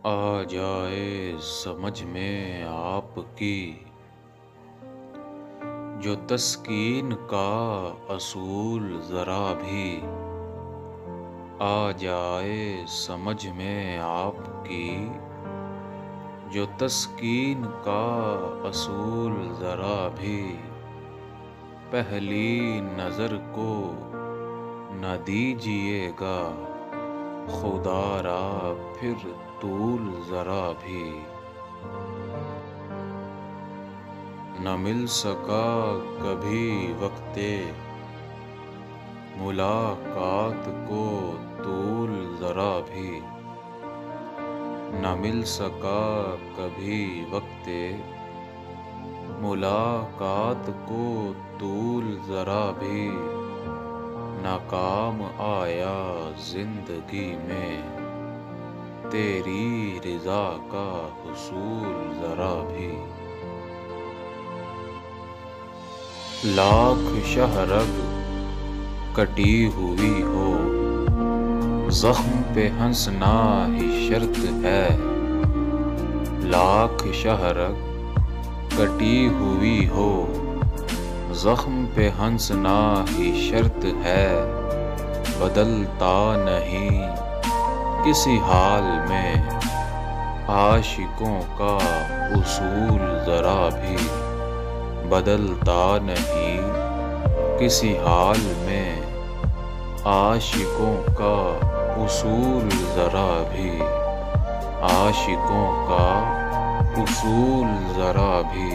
आ जाए समझ में आपकी जो तस्कीन का असूल ज़रा भी आ जाए समझ में आपकी जो तस्कीन का असूल ज़रा भी पहली नज़र को न दीजिएगा खुदारा फिर तूल ज़रा भी न मिल सका कभी वक्ते मुलाकात को तूल ज़रा भी न मिल सका कभी वक्ते मुलाकात को तूल ज़रा भी नाकाम आया जिंदगी में तेरी रिज़ा का हुसूल ज़रा भी लाख शहरग कटी हुई हो ज़ख्म पे हंसना ही शर्त है। लाख शहरग कटी हुई हो ज़ख्म पे हंसना ही शर्त है। बदलता नहीं किसी हाल में आशिकों का उसूल ज़रा भी बदलता नहीं किसी हाल में आशिकों का उसूल ज़रा भी आशिकों का उसूल ज़रा भी।